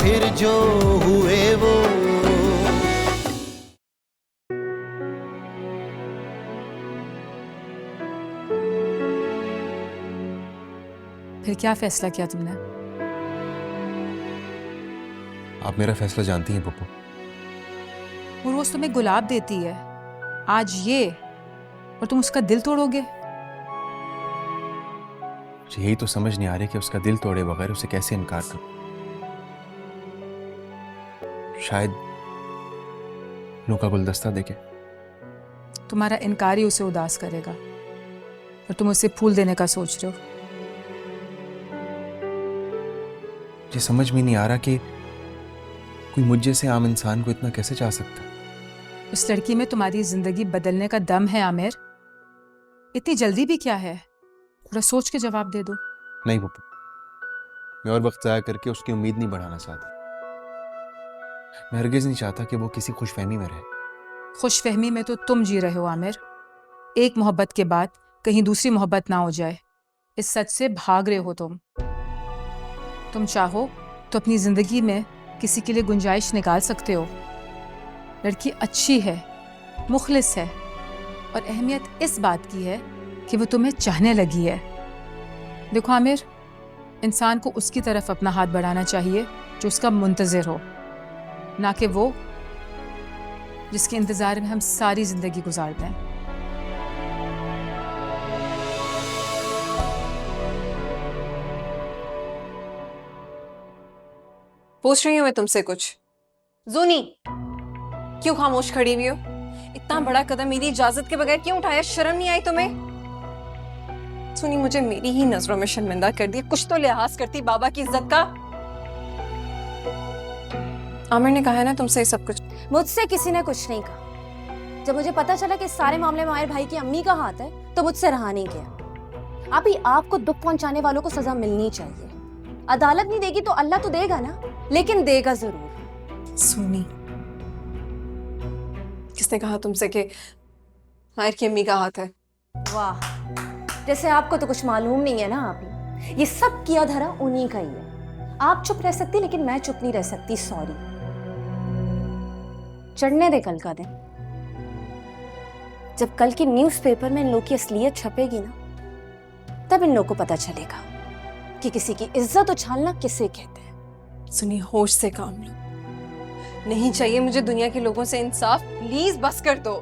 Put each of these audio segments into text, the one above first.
फिर जो हुए वो। फिर क्या फैसला किया तुमने? आप मेरा फैसला जानती हैं पप्पू। वो रोज तुम्हें गुलाब देती है, आज ये, और तुम उसका दिल तोड़ोगे? मुझे यही तो समझ नहीं आ रही कि उसका दिल तोड़े बगैर उसे कैसे इनकार करूं। शायद नू का गुलदस्ता देके। तुम्हारा इनकार ही उसे उदास करेगा, और तुम उसे फूल देने का सोच रहे हो। मुझे समझ में नहीं आ रहा कि कोई मुझ जैसे आम इंसान को इतना कैसे चाह सकता है। उस लड़की में तुम्हारी जिंदगी बदलने का दम है आमिर। इतनी जल्दी भी क्या है? थोड़ा सोच के जवाब दे दो। नहीं पप्पू, मैं और वक्त जाया करके उसकी उम्मीद नहीं बढ़ाना चाहता। मैं हरगिज नहीं चाहता कि वो किसी खुशफहमी में रहे। खुशफहमी में तो तुम जी रहे हो आमिर। एक मोहब्बत के बाद कहीं दूसरी मोहब्बत ना हो जाए, इस सच से भाग रहे हो तुम चाहो तो अपनी जिंदगी में किसी के लिए गुंजाइश निकाल सकते हो। लड़की अच्छी है, मुखलिस है, और अहमियत इस बात की है कि वो तुम्हें चाहने लगी है। देखो आमिर, इंसान को उसकी तरफ अपना हाथ बढ़ाना चाहिए जो उसका मुंतज़िर हो, ना कि वो जिसके इंतजार में हम सारी जिंदगी गुजारते हैं। पूछ रही हूँ मैं तुमसे कुछ। जूनी, क्यों खामोश खड़ी हुई हो? इतना बड़ा कदम मेरी इजाजत के बगैर क्यों उठाया? शर्म नहीं आई तुम्हें? सुनी, मुझे मेरी ही नजरों में शर्मिंदा कर दिया। कुछ तो लिहाज करती बाबा की इज्जत का। आमिर ने कहा है ना तुमसे सब कुछ? मुझसे किसी ने कुछ नहीं कहा। जब मुझे पता चला कि इस सारे मामले में माहिर भाई की अम्मी का हाथ है, तो मुझसे रहा नहीं गया। अभी आपको दुख पहुंचाने वालों को सजा मिलनी चाहिए। अदालत नहीं देगी तो अल्लाह तो देगा ना, लेकिन देगा जरूर। सुनी, किसने कहा तुमसे कि माहिर की अम्मी का हाथ है? वाह, जैसे आपको तो कुछ मालूम नहीं है ना। आप ये सब किया धरा उन्हीं का ही है। आप चुप रह सकती, लेकिन मैं चुप नहीं रह सकती। सॉरी। चढ़ने दे कल का दिन। जब कल की न्यूज़पेपर में इन लोगों की असलियत छपेगी ना, तब इन लोगों को पता चलेगा कि किसी की इज्जत उछालना किसे कहते हैं। सुनी, होश से काम लो। नहीं चाहिए मुझे दुनिया के लोगों से इंसाफ। प्लीज बस कर दो।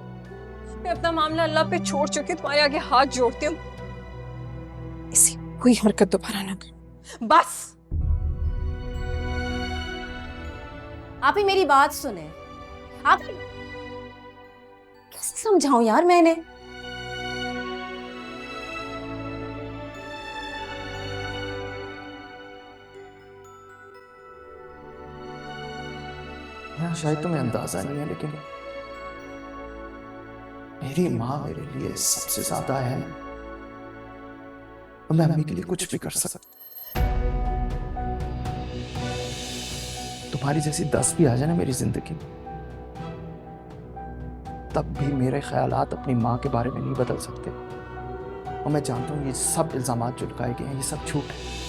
मैं अपना मामला अल्लाह पे छोड़ चुकी, तुम्हारे आगे हाथ जोड़ती हूँ। इसी कोई हरकत दोबारा ना कर, बस। आप ही मेरी बात सुने। आप कैसे समझाऊं यार मैंने? हाँ, शायद तुम्हें अंदाजा नहीं है, लेकिन मेरी माँ मेरे लिए सबसे ज्यादा है ना। और मैं अम्मी के लिए कुछ भी कर सकता। तुम्हारी जैसी 10 भी आ जाए ना मेरी जिंदगी में, तब भी मेरे ख्यालात अपनी माँ के बारे में नहीं बदल सकते। और मैं जानता हूँ ये सब इल्जामात जो लगाए गए हैं, ये सब झूठ है।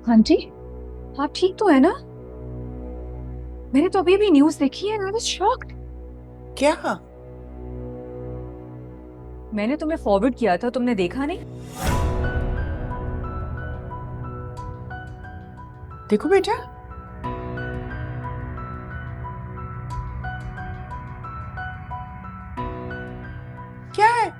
हाँ जी, आप ठीक तो है ना? मैंने तो अभी भी न्यूज़ देखी है। I was shocked. क्या? मैंने तुम्हें फॉरवर्ड किया था, तुमने देखा नहीं? देखो बेटा, क्या है?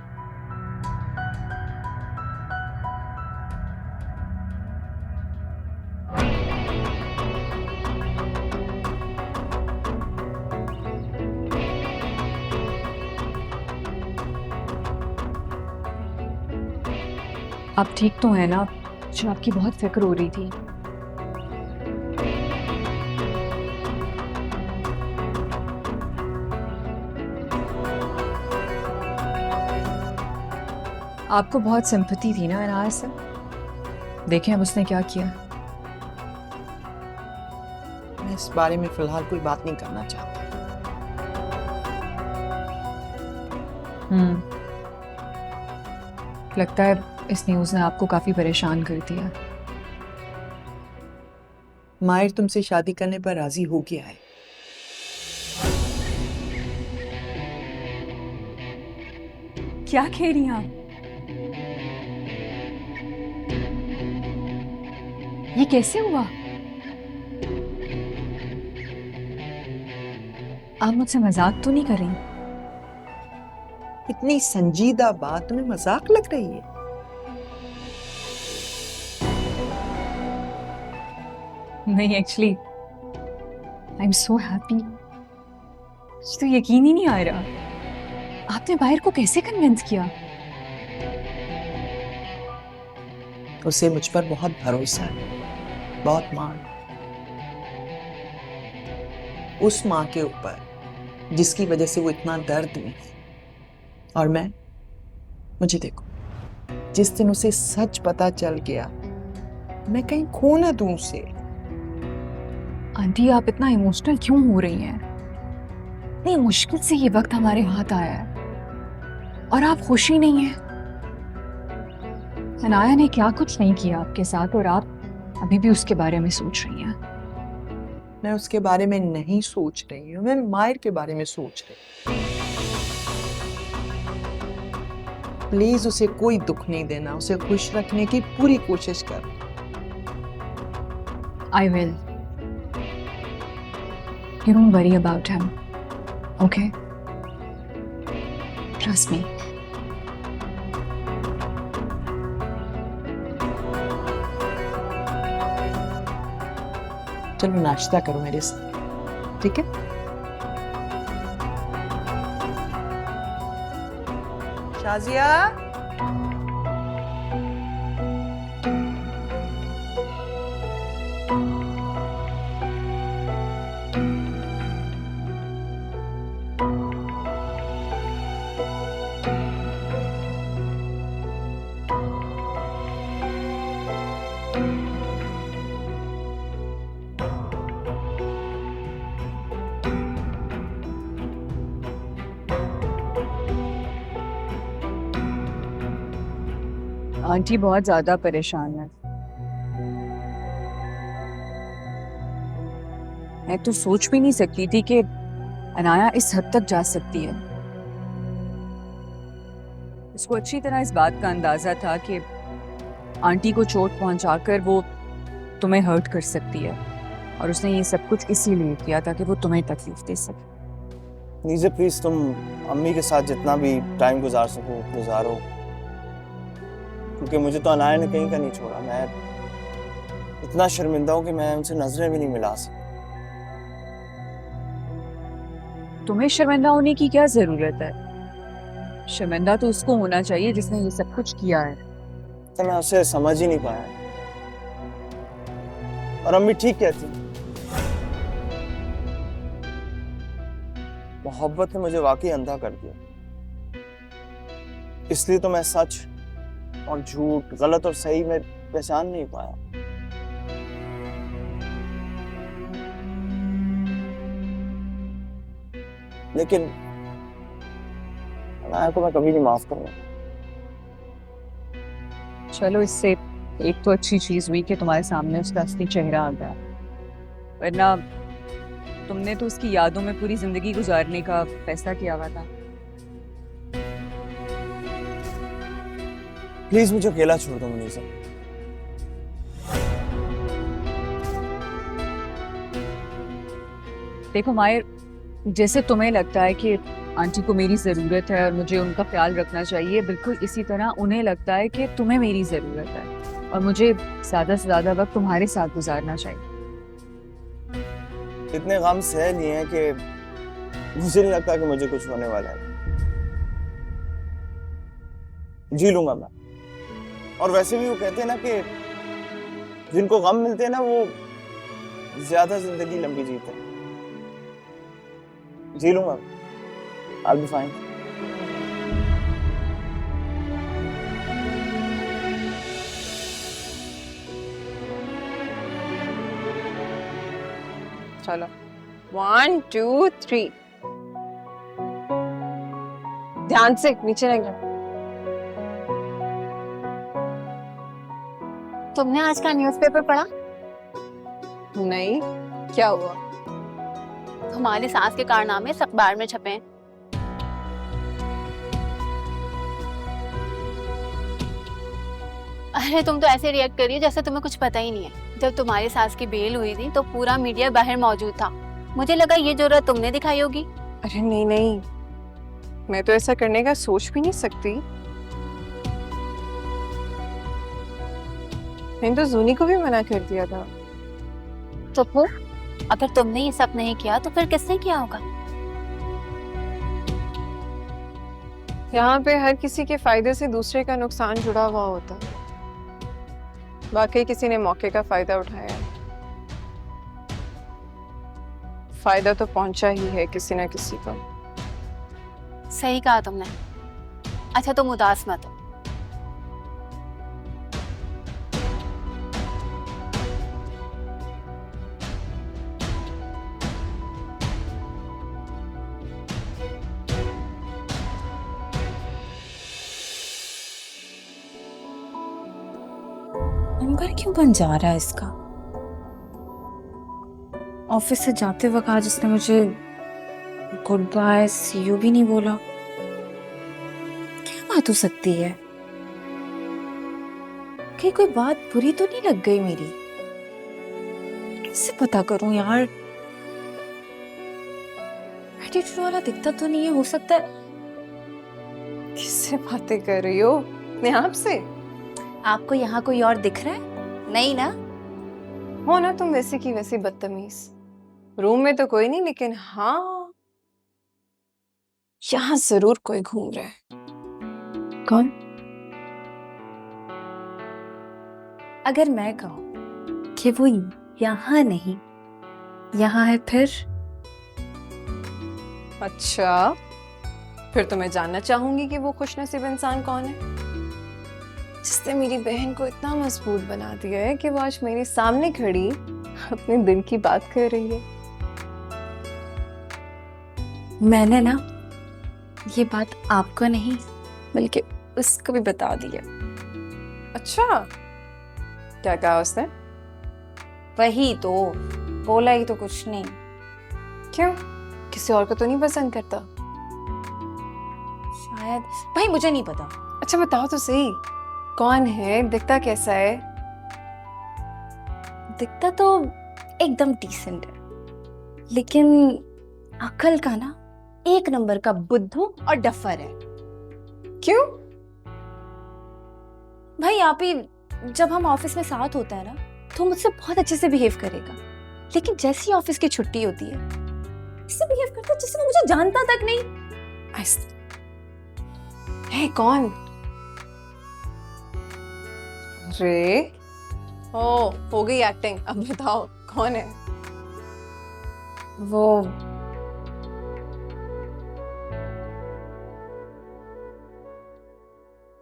आप ठीक तो है ना? जो आपकी बहुत फिक्र हो रही थी। आपको बहुत सिंपैथी थी ना अनाया से। देखें अब उसने क्या किया। मैं इस बारे में फिलहाल कोई बात नहीं करना चाहता। लगता है इस न्यूज़ ने आपको काफी परेशान कर दिया। माहिर तुमसे शादी करने पर राजी हो गया है। क्या कह रही हैं आप? ये कैसे हुआ? आप मुझसे मजाक तो नहीं कर रही? इतनी संजीदा बात तुम्हें मजाक लग रही है? नहीं, actually I am so happy. मुझे तो यकीन ही नहीं आ रहा। आपने बाहर को कैसे कन्विंस किया? उसे मुझ पर बहुत भरोसा है, बहुत मान। उस माँ के ऊपर जिसकी वजह से वो इतना दर्द में है। और मुझे देखो, जिस दिन उसे सच पता चल गया, मैं कहीं खो ना दूं उसे। आंटी, आप इतना इमोशनल क्यों हो रही हैं? इतनी मुश्किल से ये वक्त हमारे हाथ आया है और आप खुश ही नहीं हैं। अनाया ने क्या कुछ नहीं किया आपके साथ और आप अभी भी उसके बारे में सोच रही हैं। मैं उसके बारे में नहीं सोच रही हूँ, मैं माहिर के बारे में सोच रही हूँ। प्लीज उसे कोई दुख नहीं देना, उसे खुश रखने की पूरी कोशिश कर। I will. You don't worry about him. Okay? Trust me. चलो नाश्ता करो मेरे साथ, ठीक है? शाजिया, आंटी बहुत ज्यादा परेशान है। मैं तो सोच भी नहीं सकती थी कि अनाया इस हद तक जा सकती है। उसको अच्छी तरह इस बात का अंदाजा था कि आंटी को चोट पहुंचाकर वो तुम्हें हर्ट कर सकती है और उसने ये सब कुछ इसीलिए किया ताकि वो तुम्हें तकलीफ दे सके। नीजे प्लीज तुम अम्मी के साथ जितना भी टाइम गुजार सको गुजारो, क्योंकि मुझे तो अनाया ने कहीं का नहीं छोड़ा। मैं इतना शर्मिंदा हूं कि मैं उनसे नजरें भी नहीं मिला सकता। तुम्हें शर्मिंदा होने की क्या जरूरत है? शर्मिंदा तो उसको होना चाहिए जिसने ये सब कुछ किया है। तो मैं उसे समझ ही नहीं पाया। और अम्मी ठीक कहती, मोहब्बत ने मुझे वाकई अंधा कर दिया। इसलिए तो मैं सच और झूठ, गलत और सही में पहचान नहीं पाया। लेकिन अनाया को मैं कभी नहीं माफ करूंगा। चलो, इससे एक तो अच्छी चीज हुई कि तुम्हारे सामने उसका असली चेहरा आ गया, वरना तुमने तो उसकी यादों में पूरी जिंदगी गुजारने का फैसला किया हुआ था। प्लीज मुझे अकेला छोड़ दो मुनीसा। देखो माहिर, जैसे तुम्हें लगता है कि आंटी को मेरी ज़रूरत है और मुझे उनका ख्याल रखना चाहिए, बिल्कुल इसी तरह उन्हें लगता है कि तुम्हें मेरी ज़रूरत है और मुझे ज़्यादा से ज़्यादा वक्त तुम्हारे साथ गुजारना चाहिए। इतने गम सह लिए हैं कि मुझे नहीं लगता कि मुझे कुछ होने वाला है। जी लूंगा मैं। और वैसे भी वो कहते हैं ना कि जिनको गम मिलते हैं ना वो ज्यादा जिंदगी लंबी जीते हैं। जी लूंगा। I'll be fine. चलो 1 2 3 ध्यान से नीचे लग जाओ। तुमने आज का न्यूज़पेपर पढ़ा? नहीं, क्या हुआ? हमारी सास के कारनामे इस अखबार में छपे हैं। अरे तुम तो ऐसे रिएक्ट कर रही हो जैसे तुम्हें कुछ पता ही नहीं है। जब तुम्हारी सास की बेल हुई थी तो पूरा मीडिया बाहर मौजूद था। मुझे लगा ये जरूरत तुमने दिखाई होगी। अरे नहीं नहीं, मैं तो ऐसा करने का सोच भी नहीं सकती। मैंने तो जूनी को भी मना कर दिया था। चुप हो। अगर तुमने ये सब नहीं किया तो फिर किसने किया होगा? यहाँ पे हर किसी के फायदे से दूसरे का नुकसान जुड़ा हुआ होता है। वाकई किसी ने मौके का फायदा उठाया। फायदा तो पहुंचा ही है किसी ना किसी को। सही कहा तुमने। अच्छा तुम उदास मत हो। नंबर क्यों बन जा रहा है इसका? ऑफिस से जाते वक्त आज इसने मुझे गुड बाय सी यू भी नहीं बोला। क्या बात हो सकती है? कहीं कोई बात बुरी तो नहीं लग गई मेरी? कैसे पता करूं यार? एटीट्यूड वाला दिखता तो नहीं है। हो सकता है। किससे बातें कर रही हो? अपने आप से? आपको यहाँ कोई और दिख रहा है? नहीं ना? हो ना तुम वैसे की वैसी बदतमीज। रूम में तो कोई नहीं, लेकिन हाँ यहाँ जरूर कोई घूम रहा है। कौन? अगर मैं कहूँ कि वो यहाँ नहीं यहाँ है फिर? अच्छा, फिर तो मैं जानना चाहूंगी कि वो खुशनसीब इंसान कौन है जिसने मेरी बहन को इतना मजबूत बना दिया है कि वो आज मेरे सामने खड़ी अपने दिल की बात कर रही है। मैंने ना ये बात आपको नहीं बल्कि उसको भी बता दिया। अच्छा, क्या कहा उसने? वही तो बोला ही तो कुछ नहीं। क्यों? किसी और को तो नहीं पसंद करता? शायद। भाई मुझे नहीं पता। अच्छा बताओ तो सही, कौन है? दिखता कैसा है? दिखता तो एकदम डिसेंट है, लेकिन अकल का ना एक नंबर का बुद्धू और डफर है। क्यों? भाई आप ही जब हम ऑफिस में साथ होता है ना तो मुझसे बहुत अच्छे से बिहेव करेगा, लेकिन जैसी ऑफिस की छुट्टी होती है इससे बिहेव करता है जैसे वो मुझे जानता तक नहीं। है कौन? रे हो गई एक्टिंग, अब बताओ कौन है? वो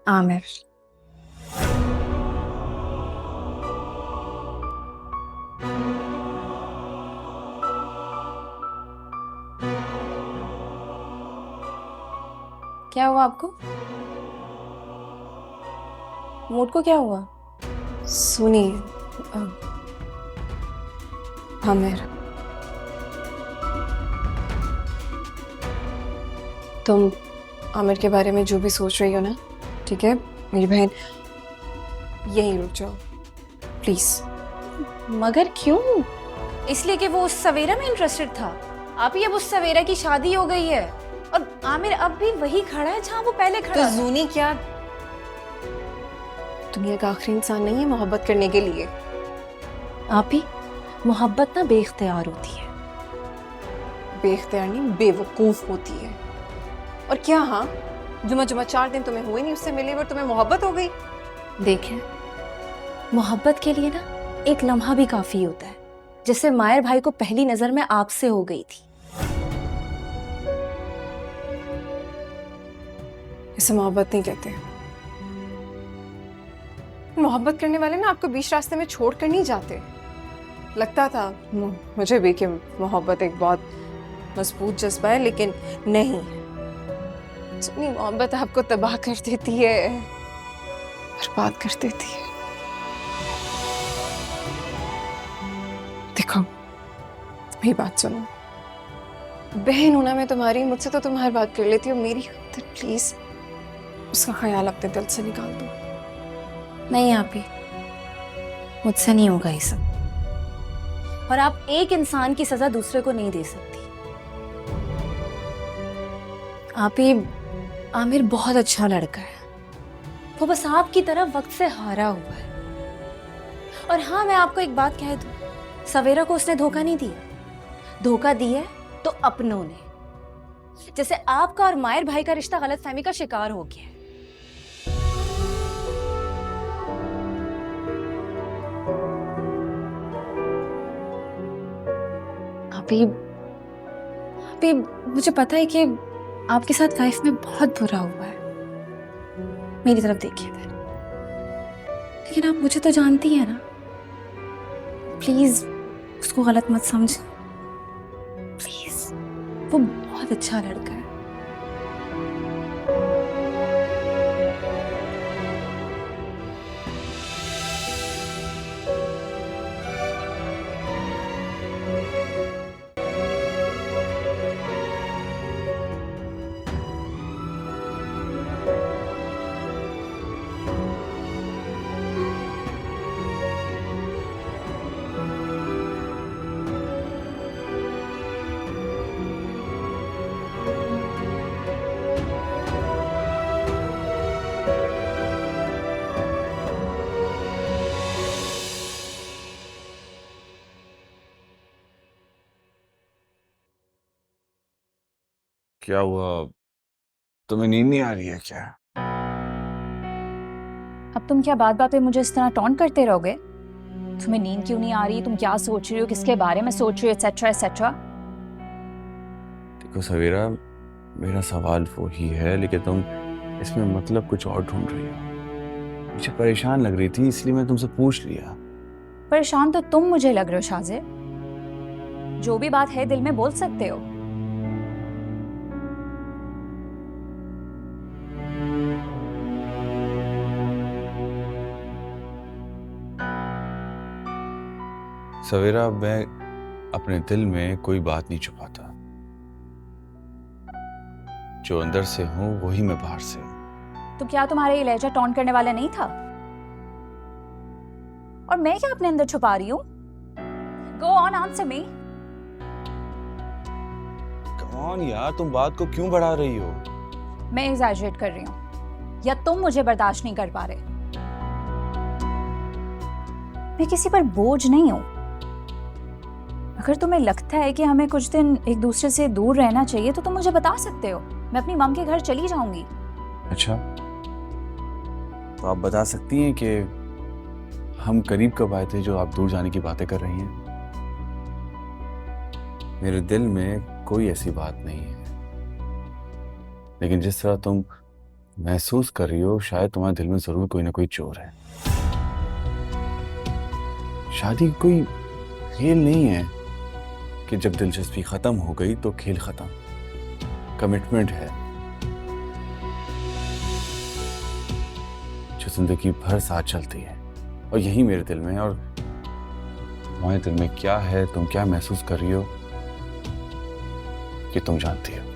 आमिर। क्या हुआ आपको? मूड को क्या हुआ? सुनिए आमिर, तुम आमिर के बारे में जो भी सोच रही हो ना, ठीक है मेरी बहन, यहीं रुक जाओ प्लीज। मगर क्यों? इसलिए कि वो उस सवेरा में इंटरेस्टेड था। आप ही अब उस सवेरा की शादी हो गई है और आमिर अब भी वही खड़ा है जहां वो पहले खड़ा तो था। जूनी क्या दुनिया का आखिरी इंसान नहीं है मोहब्बत करने के लिए? आप ही मोहब्बत ना बेख्तियार होती है। बेख्तियार नहीं, बेवकूफ होती है। और क्या हाँ, जुमा 4 दिन तुम्हें हुए नहीं उससे मिले और तुम्हें मोहब्बत हो गई? देखें, मोहब्बत के लिए ना एक लम्हा भी काफी होता है, जैसे मायर भाई को पहली नजर में आपसे हो गई थी। इसे मोहब्बत नहीं कहते। मोहब्बत करने वाले ना आपको बीच रास्ते में छोड़ कर नहीं जाते, लगता था मुझे भी कि मोहब्बत एक बहुत मजबूत जज्बा है, लेकिन नहीं। सुनी, मोहब्बत आपको तबाह कर देती है, बर्बाद कर देती है। देखो, मेरी बात सुनो। बहन हूं ना मैं तुम्हारी, मुझसे तो तुम हर बात कर लेती हो, मेरी खातिर प्लीज उसका ख्याल अपने दिल से निकाल दो। नहीं आप ही, मुझसे नहीं होगा ये सब। और आप एक इंसान की सजा दूसरे को नहीं दे सकती। आप ही, आमिर बहुत अच्छा लड़का है, वो बस आपकी तरह वक्त से हारा हुआ है। और हाँ, मैं आपको एक बात कह दूं, सवेरा को उसने धोखा नहीं दिया। धोखा दिया तो अपनों ने। जैसे आपका और मायर भाई का रिश्ता गलतफहमी का शिकार हो गया है। अभी मुझे पता है कि आपके साथ लाइफ में बहुत बुरा हुआ है, मेरी तरफ देखिए फिर। लेकिन आप मुझे तो जानती हैं ना, प्लीज उसको गलत मत समझ। प्लीज, वो बहुत अच्छा लड़का है। क्या हुआ? तुम्हें नींद नहीं आ रही है क्या? अब तुम क्या बात बात पे मुझे इस तरह टॉन्ट करते रहोगे? तुम्हें नींद क्यों नहीं आ रही, तुम क्या सोच रही हो, किसके बारे में सोच रही हो, एटसेट्रा एटसेट्रा। देखो सवेरा, मेरा सवाल वो ही है, लेकिन तुम इसमें मतलब कुछ और ढूंढ रही हो। मुझे परेशान लग रही थी, इसलिए मैं तुमसे पूछ लिया। परेशान तो तुम मुझे लग रहे हो शाजिद। जो भी बात है दिल में बोल सकते हो। सवेरा, मैं अपने दिल में कोई बात नहीं छुपाता। जो अंदर से हूं वही मैं बाहर से हूं। तो क्या तुम्हारे ये लहजा टॉन्ट करने वाला नहीं था? और मैं क्या अपने अंदर छुपा रही हूं? Go on, answer me. Come on यार, तुम बात को क्यों बढ़ा रही हो? मैं एग्जैजरेट कर रही हूं या तुम मुझे बर्दाश्त नहीं कर पा रहे? मैं किसी पर बोझ नहीं हूं। अगर तुम्हें लगता है कि हमें कुछ दिन एक दूसरे से दूर रहना चाहिए तो तुम मुझे बता सकते हो। मैं अपनी मम के घर चली जाऊंगी। अच्छा, तो आप बता सकती हैं कि हम करीब कब आए थे जो आप दूर जाने की बातें कर रही हैं? मेरे दिल में कोई ऐसी बात नहीं है, लेकिन जिस तरह तुम महसूस कर रही हो, शायद तुम्हारे दिल में जरूर कोई ना कोई चोर है। शादी कोई खेल नहीं है कि जब दिलचस्पी खत्म हो गई तो खेल खत्म। कमिटमेंट है जो जिंदगी भर साथ चलती है, और यही मेरे दिल में है। और तुम्हारे दिल में क्या है, तुम क्या महसूस कर रही हो, कि तुम जानती हो।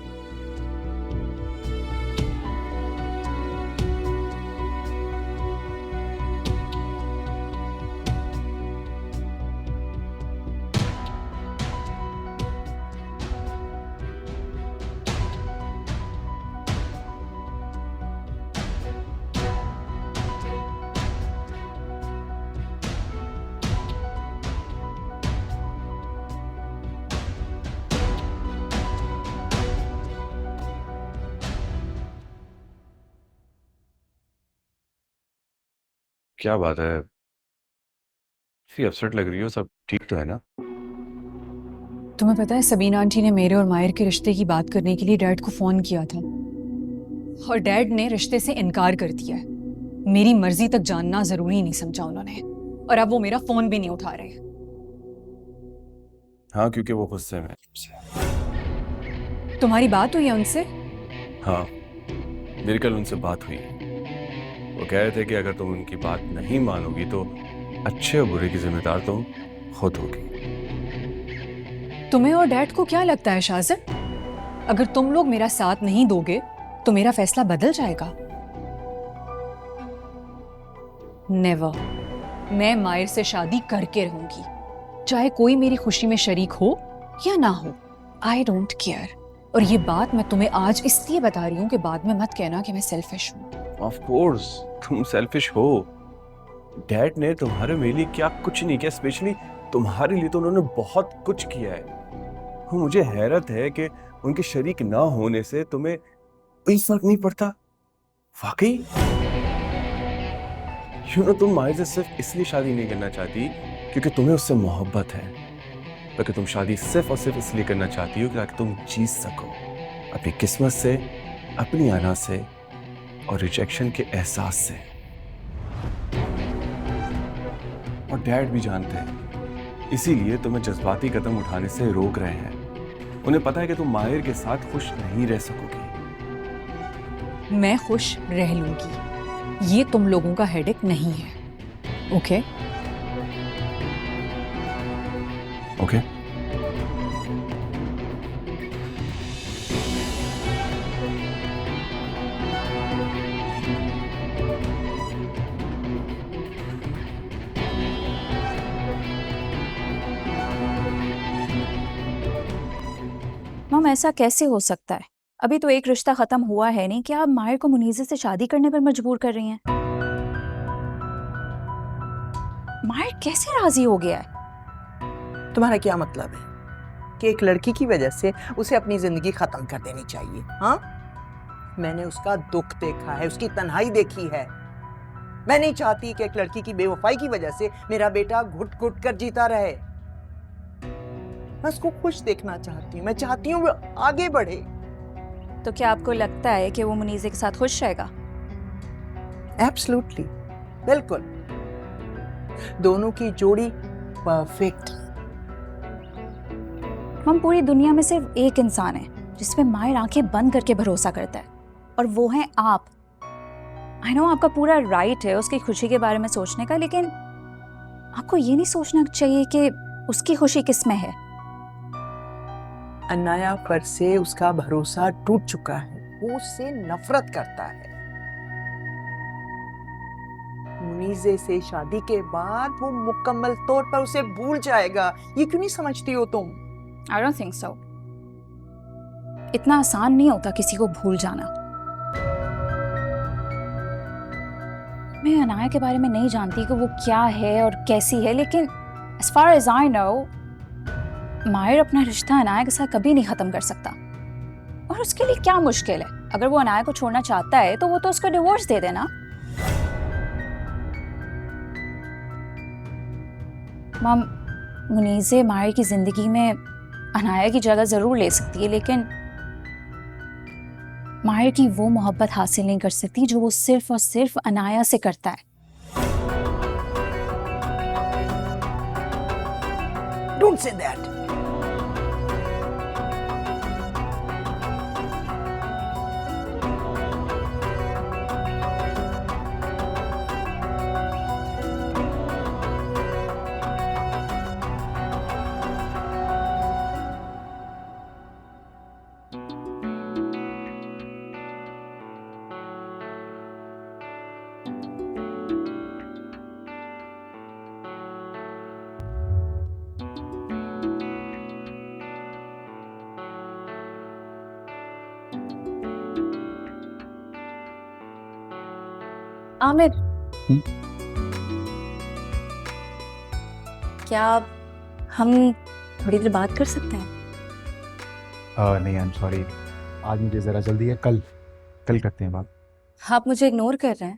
क्या बात है, इतनी अपसेट लग रही हो? सब ठीक तो है ना? तुम्हें पता है, सबीना आंटी ने मेरे और मायर के रिश्ते की बात करने के लिए डैड को फोन किया था, और डैड ने रिश्ते से इनकार कर दिया है। मेरी मर्जी तक जानना जरूरी नहीं समझा उन्होंने, और अब वो मेरा फोन भी नहीं उठा रहे। हाँ, क्योंकि वो गुस्से में है मुझसे। तुम्हारी बात हुई है उनसे? हाँ, मेरी कल उनसे बात हुई है। वो कह रहे थे कि अगर तुम उनकी बात नहीं मानोगी तो अच्छे और बुरे की जिम्मेदार तुम खुद होगी। तुम्हें और डैड को क्या लगता है शाहज़द, अगर तुम लोग मेरा साथ नहीं दोगे तो मेरा फैसला बदल जाएगा? नेवर। मैं माहिर से शादी करके रहूंगी, चाहे कोई मेरी खुशी में शरीक हो या ना हो। I don't care. और ये बात मैं तुम्हें आज इसलिए बता रही हूँ कि बाद में मत कहना कि मैं सेल्फिश हूँ। ऑफ कोर्स तुम सेल्फिश हो। डैड ने तुम्हारे मेरे लिए क्या कुछ नहीं किया, स्पेशली तुम्हारे लिए तो उन्होंने बहुत कुछ किया है। वो मुझे हैरत है कि उनके शरीक ना होने से तुम्हें कोई फर्क नहीं पड़ता। वाकई तुम माहिर से सिर्फ इसलिए शादी नहीं करना चाहती क्योंकि तुम्हें उससे मोहब्बत है, बल्कि तुम शादी सिर्फ और सिर्फ इसलिए करना चाहती हो ताकि तुम जी सको अपनी किस्मत से, अपनी अना से और रिजेक्शन के एहसास से। और डैड भी जानते हैं, इसीलिए तुम्हें जज्बाती कदम उठाने से रोक रहे हैं। उन्हें पता है कि तुम माहिर के साथ खुश नहीं रह सकोगी। मैं खुश रह लूंगी, ये तुम लोगों का हेडेक नहीं है। ओके? ओके? मम, ऐसा कैसे हो सकता है? अभी तो एक रिश्ता खत्म हुआ है नहीं कि आप माहिर को मुनीज़े से शादी करने पर मजबूर कर रही हैं। माहिर कैसे राजी हो गया है? तुम्हारा क्या मतलब है कि एक लड़की की वजह से उसे अपनी जिंदगी खत्म कर देनी चाहिए? हाँ, मैंने उसका दुख देखा है, उसकी तन्हाई देखी है। मैं नहीं चाहती कि एक लड़की की बेवफाई की वजह से मेरा बेटा घुट घुट कर जीता रहे। मैं उसको खुश देखना चाहती हूँ, मैं चाहती हूँ वो आगे बढ़े। तो क्या आपको लगता है कि वो मुनीज़े के साथ खुश रहेगा? एब्सोल्युटली, बिल्कुल। दोनों की जोड़ी परफेक्ट। हम पूरी दुनिया में सिर्फ एक इंसान है जिसपे माहिर आंखें बंद करके भरोसा करता है, और वो हैं आप। आई नो आपका पूरा राइट है उसकी खुशी के बारे में सोचने का, लेकिन आपको ये नहीं सोचना चाहिए कि उसकी खुशी किस में है। अनाया पर से उसका भरोसा टूट चुका है, वो उससे नफरत करता है। मुनीज़े से शादी के बाद वो मुकम्मल तौर पर उसे भूल जाएगा। ये क्यों नहीं समझती हो तुम? I don't think so. इतना आसान नहीं होता किसी को भूल जाना। मैं अनाया के बारे में नहीं जानती कि वो क्या है और कैसी है, लेकिन as far as I know, माहिर अपना रिश्ता अनाया के साथ कभी नहीं खत्म कर सकता। और उसके लिए क्या मुश्किल है? अगर वो अनाया को छोड़ना चाहता है तो वो तो उसको डिवोर्स दे देना। मम, मुनीज़े माहिर की जिंदगी में अनाया की जगह जरूर ले सकती है, लेकिन माहिर की वो मोहब्बत हासिल नहीं कर सकती जो वो सिर्फ और सिर्फ अनाया से करता है। Don't say that. आमिर, क्या हम थोड़ी देर बात कर सकते हैं? नहीं, आई एम सॉरी, आज मुझे ज़रा जल्दी है। कल करते हैं बात। आप मुझे इग्नोर कर रहे हैं?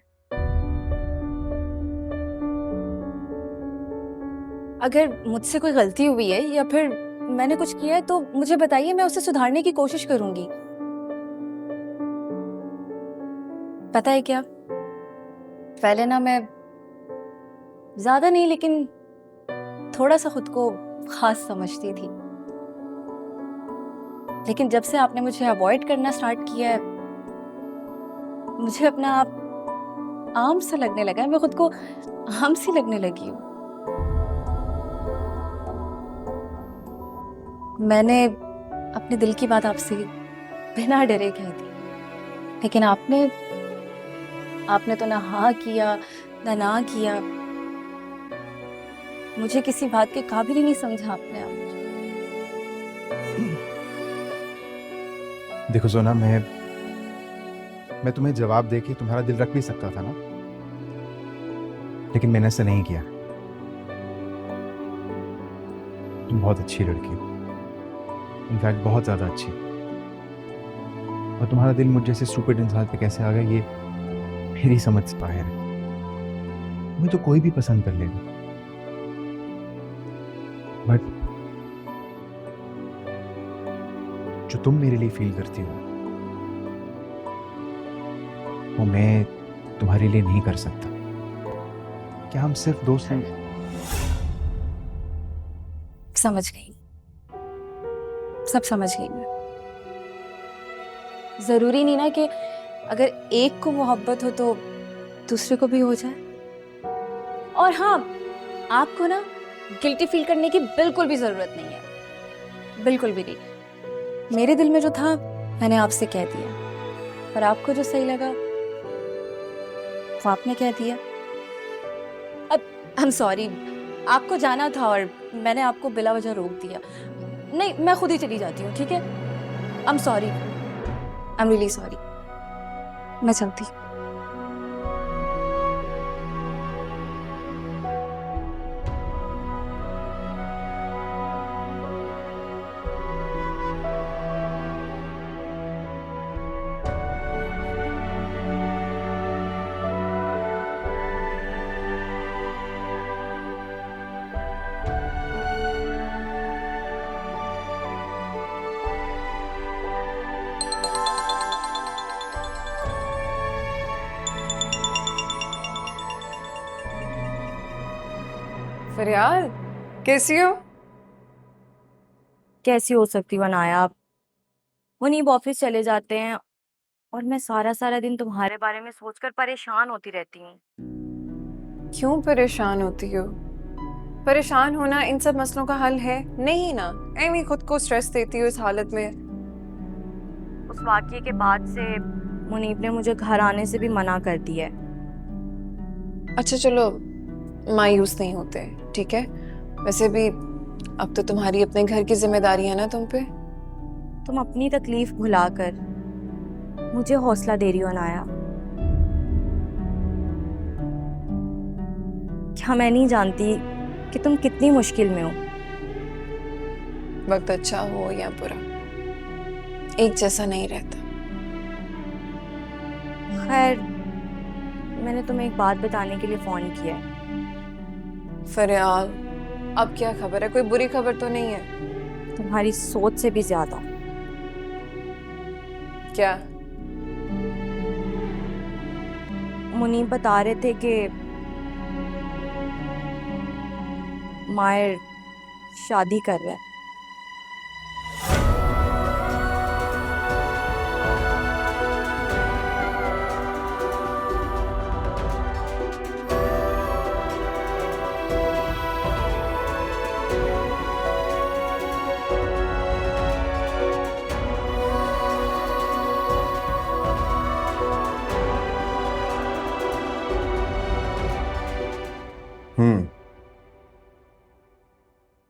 अगर मुझसे कोई गलती हुई है या फिर मैंने कुछ किया है तो मुझे बताइए, मैं उसे सुधारने की कोशिश करूंगी। पता है क्या, पहले ना मैं ज्यादा नहीं लेकिन थोड़ा सा खुद को खास समझती थी। लेकिन जब से आपने मुझे अवॉइड करना स्टार्ट किया है, मुझे अपना आप आम सा लगने लगा है। मैं खुद को आम सी लगने लगी हूँ। मैंने अपने दिल की बात आपसे बिना डरे कह दी, लेकिन आपने तो ना हाँ किया ना किया। मुझे किसी बात के काबिल ही नहीं समझा आपने। आप देखो सोना, मैं तुम्हें जवाब दे के तुम्हारा दिल रख भी सकता था ना, लेकिन मैंने ऐसा नहीं किया। तुम बहुत अच्छी लड़की हो, इनफैक्ट बहुत ज़्यादा अच्छी। और तुम्हारा दिल मुझ जैसे स्टूपिड इंसान पे कैसे आ गया, ये मेरी समझ से बाहर है। मुझे तो कोई भी पसंद कर लेगा, बट जो तुम मेरे लिए फील करती हो वो मैं तुम्हारे लिए नहीं कर सकता। क्या हम सिर्फ दोस्त हैं? समझ गई, सब समझ गई मैं। जरूरी नहीं ना कि अगर एक को मोहब्बत हो तो दूसरे को भी हो जाए। और हाँ, आपको ना गिल्टी फील करने की बिल्कुल भी जरूरत नहीं है, बिल्कुल भी नहीं। मेरे दिल में जो था मैंने आपसे कह दिया, और आपको जो सही लगा वो आपने कह दिया। अब आई एम सॉरी, आपको जाना था और मैंने आपको बिला वजह रोक दिया। नहीं, मैं खुद ही चली जाती हूँ, ठीक है? I am sorry, I am really sorry. मैं चलती हूँ। फरियाद, कैसी हो? कैसी हो सकती हो अनाया? आप मुनीब ऑफिस चले जाते हैं और मैं सारा सारा दिन तुम्हारे बारे में सोचकर परेशान होती रहती हूँ। क्यों परेशान होती हो? परेशान होना इन सब मसलों का हल है नहीं ना। एमी खुद को स्ट्रेस देती हो इस हालत में। उस वाकये के बाद से मुनीब ने मुझे घर आने से भी मना कर दिया है। अच्छा चलो, मायूस नहीं होते, ठीक है? वैसे भी अब तो तुम्हारी अपने घर की जिम्मेदारी है ना तुम पे। तुम अपनी तकलीफ भुलाकर मुझे हौसला दे रही हो अनाया। क्या मैं नहीं जानती कि तुम कितनी मुश्किल में हो? वक्त अच्छा हो या बुरा, एक जैसा नहीं रहता। खैर, मैंने तुम्हें एक बात बताने के लिए फोन किया है। फरियाद, अब क्या खबर है? कोई बुरी खबर तो नहीं है? तुम्हारी सोच से भी ज्यादा। क्या? मुनीब बता रहे थे कि मायर शादी कर रहा है।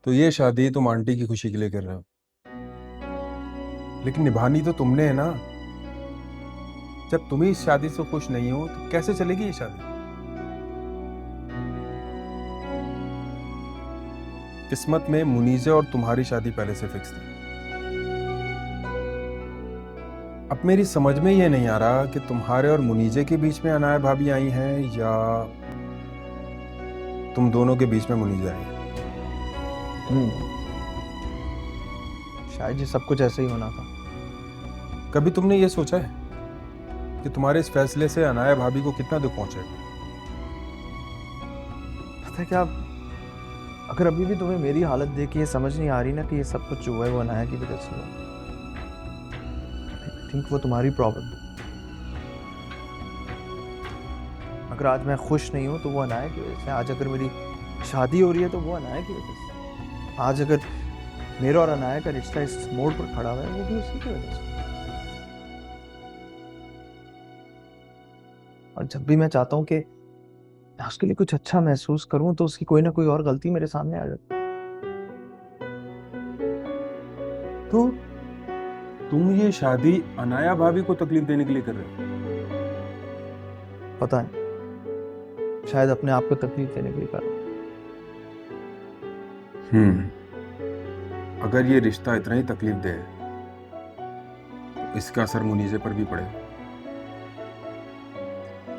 तो ये शादी तुम आंटी की खुशी के लिए कर रहे हो, लेकिन निभानी तो तुमने है ना। जब तुम ही इस शादी से खुश नहीं हो तो कैसे चलेगी ये शादी? किस्मत में मुनीजे और तुम्हारी शादी पहले से फिक्स थी। अब मेरी समझ में ये नहीं आ रहा कि तुम्हारे और मुनीजे के बीच में अनाया भाभी आई हैं या तुम दोनों के बीच में मुनीजा आई है। शायद ये सब कुछ ऐसे ही होना था। कभी तुमने ये सोचा है कि तुम्हारे इस फैसले से अनाया भाभी को कितना दुख पहुंचेगा? पता है क्या, अगर अभी भी तुम्हें मेरी हालत देख के ये समझ नहीं आ रही ना कि ये सब कुछ जो है वो अनाया की वजह से हुआ, थिंक वो तुम्हारी प्रॉब्लम है। अगर आज मैं खुश नहीं हूँ तो वो अनाया की वजह से, आज अगर मेरी शादी हो रही है तो वो अनाया की वजह से, आज अगर मेरा और अनाया का रिश्ता इस मोड़ पर खड़ा हुआ है वो भी उसी की वजह से। और जब भी मैं चाहता हूँ कि उसके लिए कुछ अच्छा महसूस करूं तो उसकी कोई ना कोई और गलती मेरे सामने आ जाती। तो तुम ये शादी अनाया भाभी को तकलीफ देने के लिए कर रहे हो? पता नहीं, शायद अपने आप को तकलीफ देने के लिए कर रहा हूं। अगर ये रिश्ता इतना ही तकलीफ दे तो इसका असर मुनीजे पर भी पड़ेगा।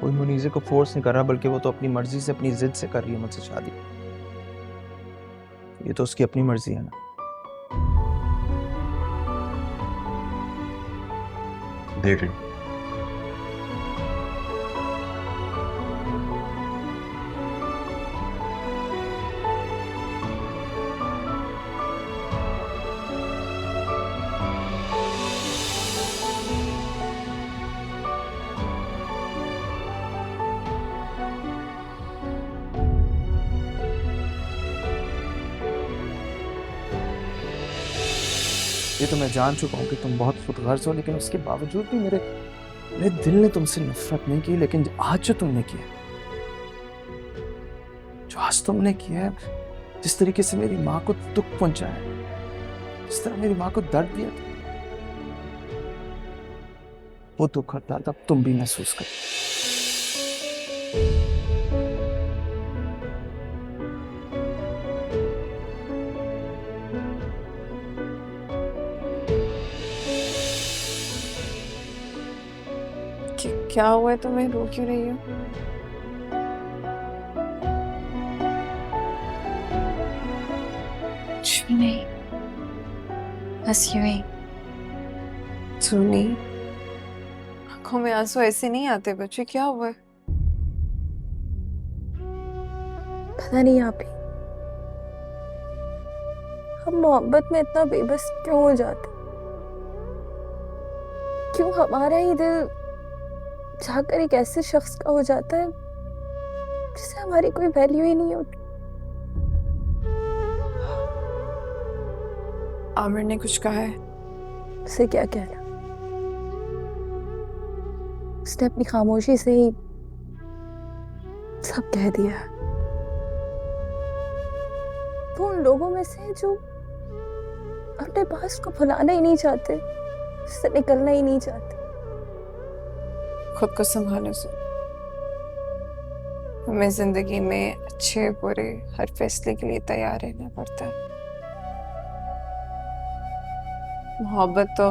कोई मुनीजे को फोर्स नहीं कर रहा, बल्कि वो तो अपनी मर्जी से, अपनी जिद से कर रही है मुझसे शादी। ये तो उसकी अपनी मर्जी है ना। देख लो, ये तो मैं जान चुका हूँ कि तुम बहुत खुदगर्ज हो, लेकिन उसके बावजूद भी मेरे दिल ने तुमसे नफरत नहीं की। लेकिन आज जो तुमने किया, जो आज तुमने किया है, जिस तरीके से मेरी माँ को दुख पहुंचाया, जिस तरह मेरी माँ को दर्द दिया था, वो दुख और दर्द अब तुम भी महसूस करो। क्या हुआ है तुम्हें? रो क्यों रही हो? कुछ भी नहीं, बस यूं ही। सुनी, आंखों में आंसू ऐसे नहीं आते बच्चे, क्या हुआ है? पता नहीं आप ही, हम मोहब्बत में इतना बेबस क्यों हो जाते? क्यों हमारा ही दिल जाकर एक ऐसे शख्स का हो जाता है जिसे हमारी कोई वैल्यू ही नहीं होती? आमिर ने कुछ कहा है? उसे क्या कहना, उसने अपनी खामोशी से ही सब कह दिया। वो उन लोगों में से जो अपने पास को भुलाना ही नहीं चाहते, उससे निकलना ही नहीं चाहते। खुद को संभालो सुन, हमें जिंदगी में अच्छे बुरे हर फैसले के लिए तैयार रहना पड़ता है। मोहब्बत तो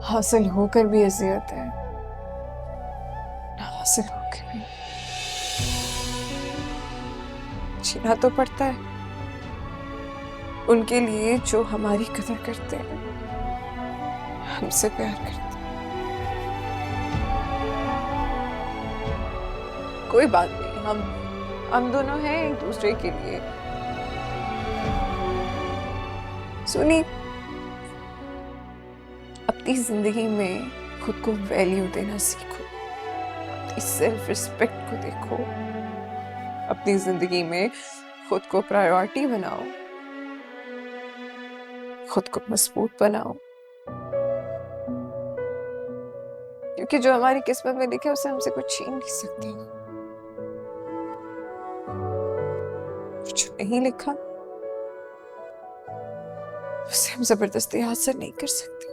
हासिल होकर भी अज़ियत है, ना हासिल होकर भी जीना तो पड़ता है उनके लिए जो हमारी कदर करते हैं, हमसे प्यार करते हैं। कोई बात नहीं, हम दोनों हैं एक दूसरे के लिए। सुनी, अपनी जिंदगी में खुद को वैल्यू देना सीखो, अपनी सेल्फ रिस्पेक्ट को देखो, अपनी जिंदगी में खुद को प्रायोरिटी बनाओ, खुद को मजबूत बनाओ, क्योंकि जो हमारी किस्मत में लिखा है उसे हमसे कुछ छीन नहीं सकते। जो नहीं लिखा उसे हम जबरदस्ती हासिल नहीं कर सकते।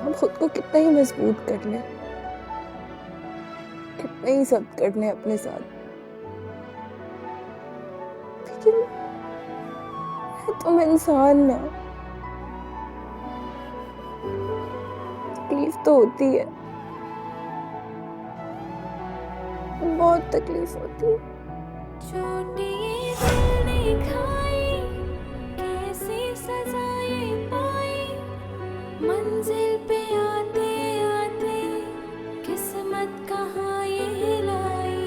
हम खुद को कितना ही मजबूत कर लें, कितना ही सब्र कर लें अपने साथ, लेकिन तुम इंसान ना, तकलीफ तो होती है, बहुत तकलीफ होती है। छोटी ये दिल ने खाई, कैसी सजाएं पाई, मंजिल पे आते आते किस्मत कहाँ ये लाई।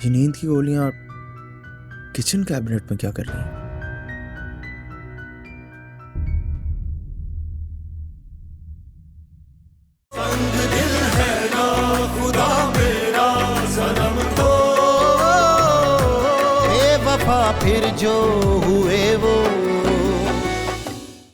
ये नींद की गोलियां किचन कैबिनेट में क्या कर रही हैं? बेवफा फिर जो